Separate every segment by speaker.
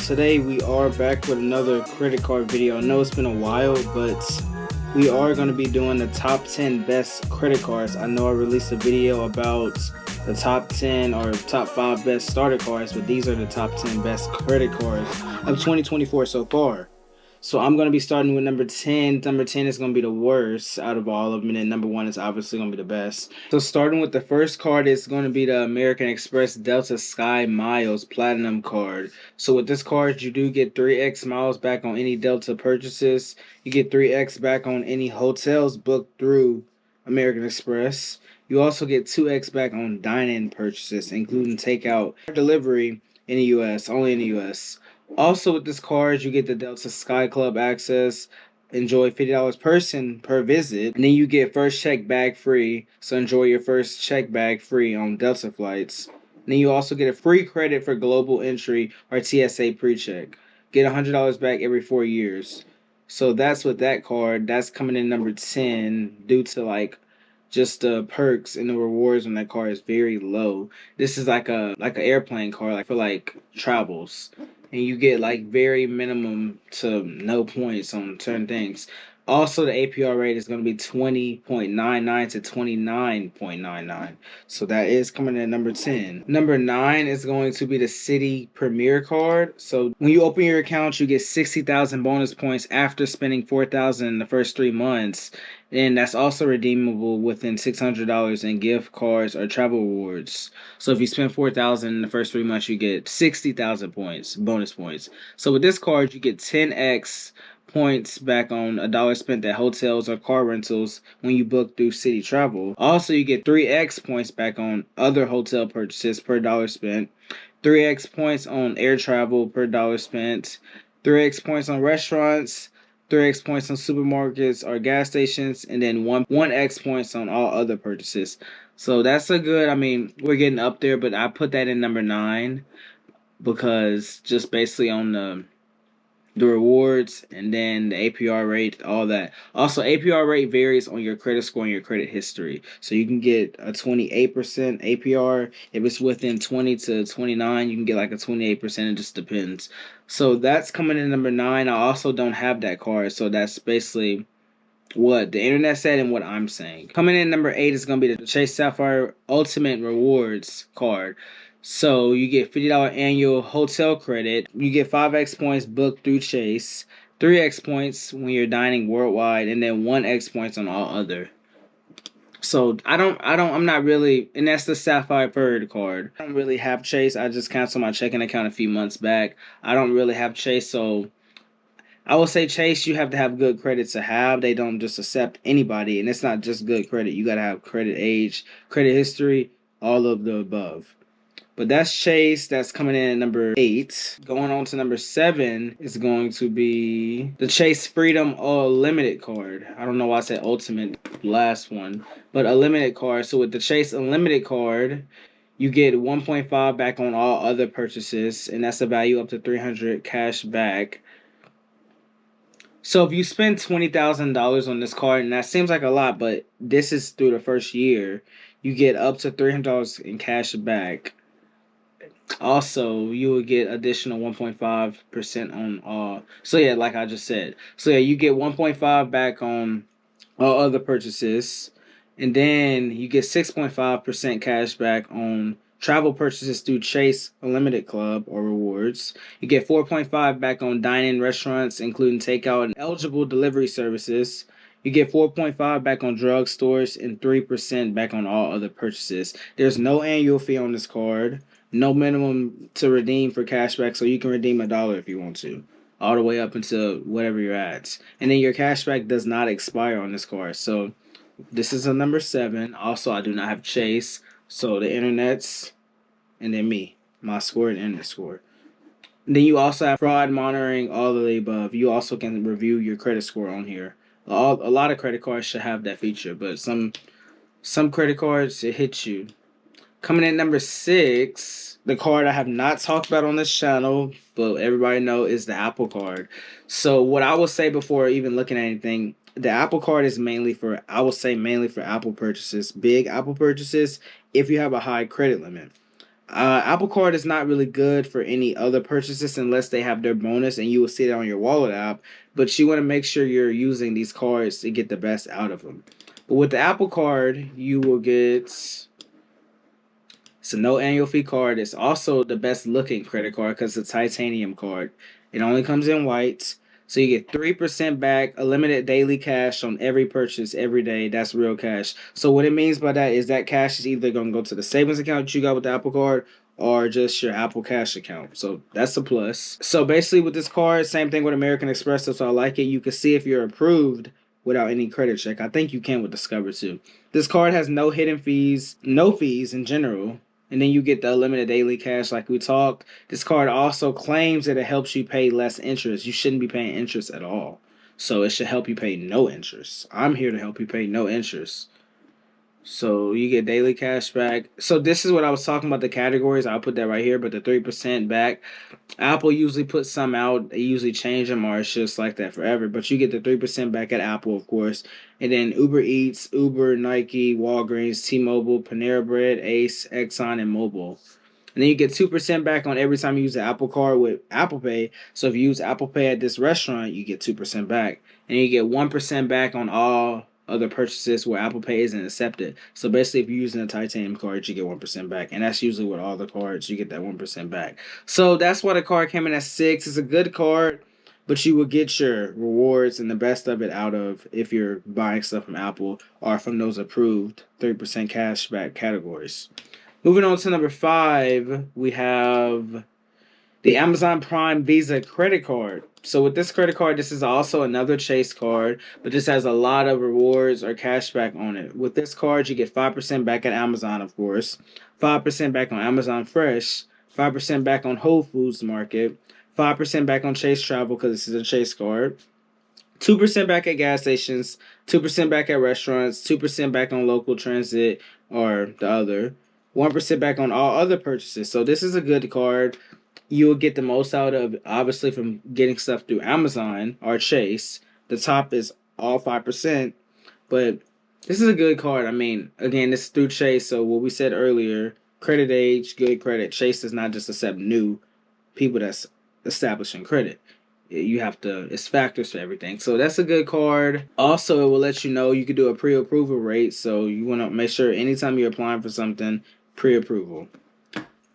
Speaker 1: today we are back with another credit card video. I know it's been a while, but we are going to be doing the top 10 best credit cards. I know I released a video about the top 10 or top 5 best starter cards, but these are the top 10 best credit cards of 2024 so far. So I'm going to be starting with number 10. Number 10 is going to be the worst out of all of them, and then number 1 is obviously going to be the best. So starting with the first card is going to be the American Express Delta SkyMiles Platinum card. So with this card, you do get 3x miles back on any Delta purchases. You get 3x back on any hotels booked through American Express. You also get 2x back on dine-in purchases, including takeout or delivery in the U.S., only in the U.S. Also, with this card, you get the Delta Sky Club access. Enjoy $50 person per visit. And then you get first check bag free. So enjoy your first check bag free on Delta flights. And then you also get a free credit for global entry or TSA pre-check. Get $100 back every 4 years. So that's with that card. That's coming in number 10 due to just the perks and the rewards on that card is very low. This is like an airplane card for travels. And you get very minimum to no points on certain things. Also, the APR rate is going to be 20.99 to 29.99. So that is coming in at number 10. Number 9 is going to be the Citi Premier card. So when you open your account, you get 60,000 bonus points after spending 4,000 in the first 3 months. And that's also redeemable within $600 in gift cards or travel rewards. So if you spend 4,000 in the first 3 months, you get 60,000 points, bonus points. So with this card, you get 10x points back on $1 spent at hotels or car rentals when you book through Citi Travel. Also, you get 3x points back on other hotel purchases per dollar spent, 3x points on air travel per dollar spent, 3x points on restaurants, 3x points on supermarkets or gas stations, and then 1x points on all other purchases. So that's we're getting up there, but I put that in number 9 because just basically on the rewards and then the APR rate, all that. Also, APR rate varies on your credit score and your credit history. So you can get a 28% APR. If it's within 20 to 29, you can get a 28%. It just depends. So that's coming in number 9. I also don't have that card. So that's basically what the internet said and what I'm saying. Coming in number 8 is going to be the Chase Sapphire Ultimate Rewards card. So you get $50 annual hotel credit. You get 5x points booked through Chase, 3x points when you're dining worldwide, and then 1x points on all other. So I'm not really, and that's the Sapphire Third card. I don't really have Chase. I just canceled my checking account a few months back. I don't really have Chase, so I will say Chase, you have to have good credit to have. They don't just accept anybody, and it's not just good credit. You got to have credit age, credit history, all of the above. But that's Chase. That's coming in at number 8. Going on to number 7 is going to be the Chase Freedom Unlimited card. I don't know why I said Ultimate last one, but a limited card. So with the Chase Unlimited card, you get 1.5 back on all other purchases, and that's a value up to 300 cash back. So if you spend $20,000 on this card, and that seems like a lot, but this is through the first year, you get up to $300 in cash back. Also, you would get additional 1.5% on all. So yeah, like I just said. So yeah, you get 1.5 back on all other purchases. And then you get 6.5% cash back on travel purchases through Chase Unlimited Club or rewards. You get 4.5 back on dine-in restaurants, including takeout and eligible delivery services. You get 4.5 back on drugstores and 3% back on all other purchases. There's no annual fee on this card. No minimum to redeem for cashback, so you can redeem $1 if you want to, all the way up until whatever you're at. And then your cashback does not expire on this card. So this is a number 7. Also, I do not have Chase, so the internet's, and then me, my score and internet score. And then you also have fraud monitoring, all of the above. You also can review your credit score on here. A lot of credit cards should have that feature, but some credit cards, it hits you. Coming in number 6, the card I have not talked about on this channel, but everybody know is the Apple card. So what I will say before even looking at anything, the Apple card is mainly for Apple purchases, big Apple purchases, if you have a high credit limit. Apple Card is not really good for any other purchases unless they have their bonus, and you will see it on your wallet app. But you want to make sure you're using these cards to get the best out of them. But with the Apple Card, you will get, it's a no annual fee card. It's also the best looking credit card because it's a titanium card. It only comes in white. So you get 3% back, a limited daily cash on every purchase every day. That's real cash. So what it means by that is that cash is either going to go to the savings account that you got with the Apple Card or just your Apple Cash account. So that's a plus. So basically with this card, same thing with American Express. So I like it. You can see if you're approved without any credit check. I think you can with Discover too. This card has no hidden fees, no fees in general. And then you get the unlimited daily cash like we talked. This card also claims that it helps you pay less interest. You shouldn't be paying interest at all. So it should help you pay no interest. I'm here to help you pay no interest. So you get daily cash back. So this is what I was talking about, the categories. I'll put that right here, but the 3% back. Apple usually puts some out. They usually change them, or it's just like that forever. But you get the 3% back at Apple, of course. And then Uber Eats, Uber, Nike, Walgreens, T-Mobile, Panera Bread, Ace, Exxon, and Mobile. And then you get 2% back on every time you use the Apple Card with Apple Pay. So if you use Apple Pay at this restaurant, you get 2% back. And you get 1% back on all other purchases where Apple Pay isn't accepted. So basically, if you're using a titanium card, you get 1% back. And that's usually with all the cards, you get that 1% back. So that's why the card came in at 6. It's a good card, but you will get your rewards and the best of it out of if you're buying stuff from Apple or from those approved 3% cash back categories. Moving on to number 5, we have the Amazon Prime Visa credit card. So with this credit card, this is also another Chase card, but this has a lot of rewards or cash back on it. With this card, you get 5% back at Amazon, of course, 5% back on Amazon Fresh, 5% back on Whole Foods Market, 5% back on Chase Travel because this is a Chase card, 2% back at gas stations, 2% back at restaurants, 2% back on local transit or the other, 1% back on all other purchases. So this is a good card. You'll get the most out of, obviously, from getting stuff through Amazon or Chase. The top is all 5%, but this is a good card. I mean, again, this is through Chase, so what we said earlier, credit age, good credit. Chase does not just accept new people that's establishing credit. You have to, it's factors for everything. So that's a good card. Also, it will let you know you can do a pre-approval rate, so you want to make sure anytime you're applying for something, pre-approval.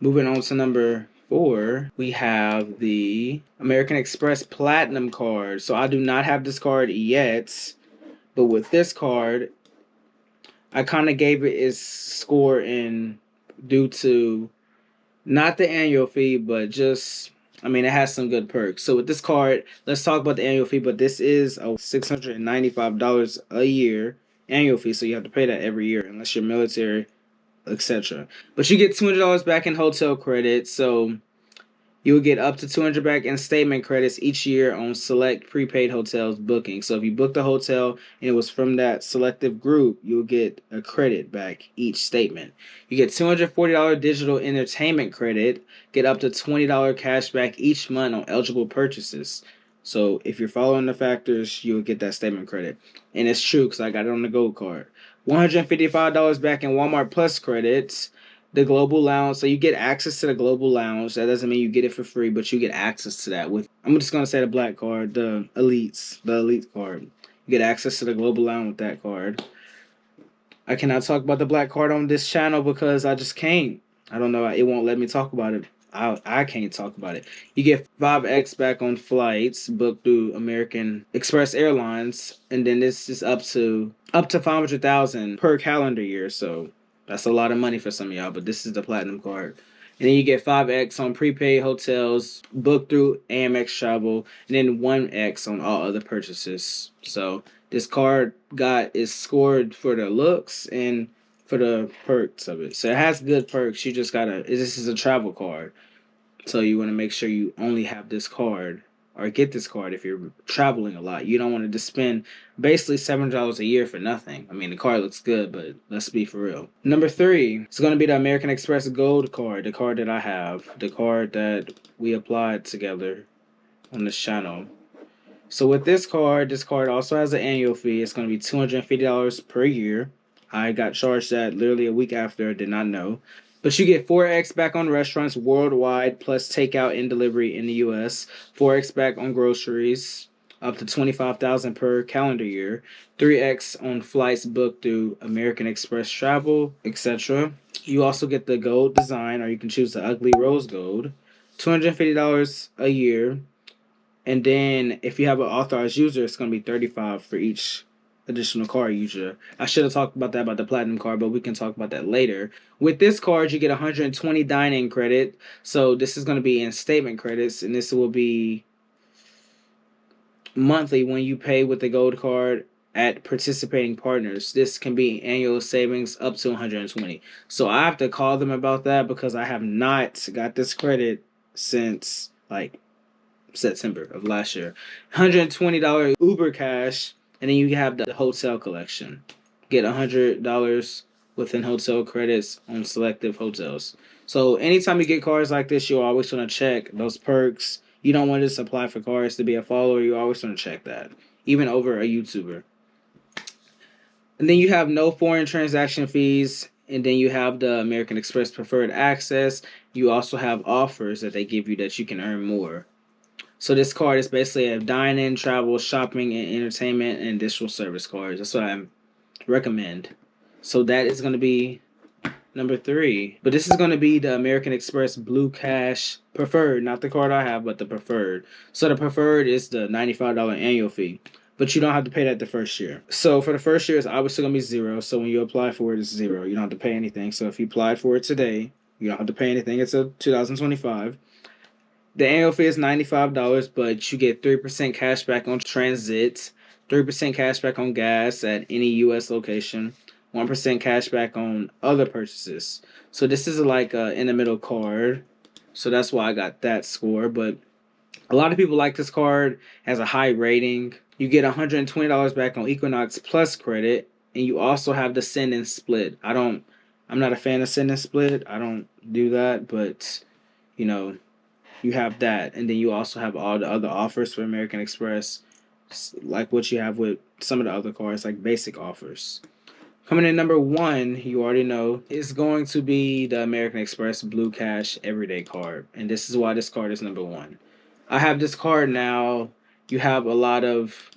Speaker 1: Moving on to number 4, we have the American Express Platinum card. So I do not have this card yet, but with this card, I kind of gave it its score in due to not the annual fee, but just, I mean, it has some good perks. So with this card, let's talk about the annual fee, but this is a $695 a year annual fee, so you have to pay that every year unless you're military, etc. But you get $200 back in hotel credit, so you will get up to $200 back in statement credits each year on select prepaid hotels booking. So if you booked a hotel and it was from that selective group, you'll get a credit back each statement. You get $240 digital entertainment credit, get up to $20 cash back each month on eligible purchases. So if you're following the factors, you'll get that statement credit. And it's true because I got it on the Gold card. $155 back in Walmart Plus credits. The Global Lounge, so you get access to the Global Lounge. That doesn't mean you get it for free, but you get access to that with, I'm just gonna say the black card, the elite card. You get access to the Global Lounge with that card. I cannot talk about the black card on this channel because I just can't. I don't know, it won't let me talk about it. I can't talk about it. You get 5x back on flights booked through American Express Airlines, and then this is up to 500,000 per calendar year. So that's a lot of money for some of y'all, but this is the Platinum card. And then you get 5x on prepaid hotels booked through Amex Travel, and then 1x on all other purchases. So this card is scored for the looks and for the perks of it. So it has good perks. You just gotta, this is a travel card. So you want to make sure you only have this card or get this card if you're traveling a lot. You don't want to just spend basically $700 a year for nothing. I mean, the card looks good, but let's be for real. Number 3 is going to be the American Express Gold card, the card that I have, the card that we applied together on this channel. So with this card also has an annual fee. It's going to be $250 per year. I got charged that literally a week after. I did not know. But you get 4x back on restaurants worldwide, plus takeout and delivery in the US. 4x back on groceries, up to 25,000 per calendar year. 3x on flights booked through American Express Travel, etc. You also get the gold design, or you can choose the ugly rose gold. $250 a year. And then if you have an authorized user, it's going to be $35 for each additional card user. I should have talked about that about the platinum card, but we can talk about that later. With this card, you get 120 dine-in credit. So this is going to be in statement credits, and this will be monthly when you pay with the gold card at participating partners. This can be annual savings up to 120. So I have to call them about that because I have not got this credit since like September of last year. $120 Uber cash, and then you have the hotel collection. Get $100 within hotel credits on selective hotels. So anytime you get cards like this, you always want to check those perks. You don't want to just apply for cards to be a follower. You always want to check that, even over a YouTuber. And then you have no foreign transaction fees. And then you have the American Express Preferred Access. You also have offers that they give you that you can earn more. So this card is basically a dine-in, travel, shopping, and entertainment and additional service cards. That's what I recommend. So that is going to be number 3. But this is going to be the American Express Blue Cash Preferred. Not the card I have, but the Preferred. So the Preferred is the $95 annual fee. But you don't have to pay that the first year. So for the first year, it's obviously going to be 0. So when you apply for it, it's 0. You don't have to pay anything. So if you applied for it today, you don't have to pay anything until 2025. The annual fee is $95, but you get 3% cash back on transit, 3% cash back on gas at any U.S. location, 1% cash back on other purchases. So this is like a in-the-middle card. So that's why I got that score. But a lot of people like this card. It has a high rating. You get $120 back on Equinox Plus credit, and you also have the send and split. I'm not a fan of send and split. I don't do that, but you know, you have that, and then you also have all the other offers for American Express, like what you have with some of the other cards, like basic offers. Coming in number 1, you already know, is going to be the American Express Blue Cash Everyday card, and this is why this card is number 1. I have this card now. You have a lot of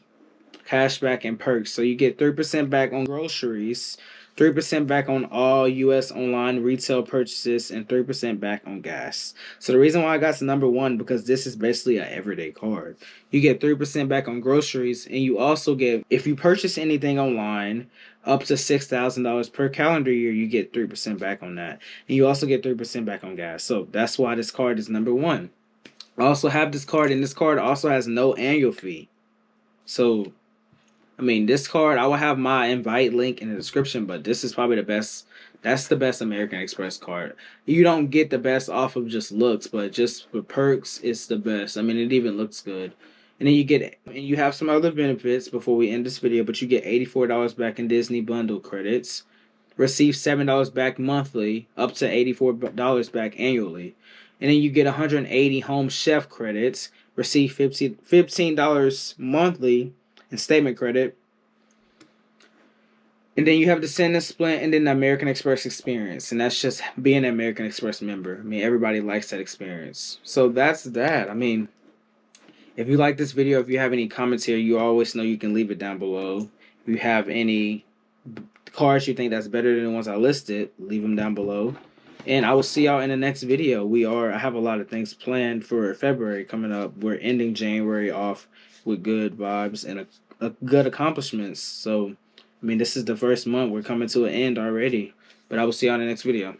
Speaker 1: cashback and perks, so you get 3% back on groceries, 3% back on all U.S. online retail purchases, and 3% back on gas. So the reason why I got to number 1, because this is basically an everyday card. You get 3% back on groceries, and you also get, if you purchase anything online, up to $6,000 per calendar year, you get 3% back on that. And you also get 3% back on gas. So that's why this card is number 1. I also have this card, and this card also has no annual fee. So I mean, this card, I will have my invite link in the description, but this is probably the best. That's the best American Express card. You don't get the best off of just looks, but just for perks, it's the best. I mean, it even looks good. And then you have some other benefits before we end this video, but you get $84 back in Disney bundle credits. Receive $7 back monthly, up to $84 back annually. And then you get 180 home chef credits. Receive $15 monthly and statement credit. And then you have the send and split, and then the American Express experience. And that's just being an American Express member. I mean, everybody likes that experience. So that's that. I mean, if you like this video, if you have any comments here, you always know you can leave it down below. If you have any cards you think that's better than the ones I listed, leave them down below. And I will see y'all in the next video. I have a lot of things planned for February coming up. We're ending January off with good vibes and a good accomplishments. So, I mean, this is the first month. We're coming to an end already. But I will see y'all in the next video.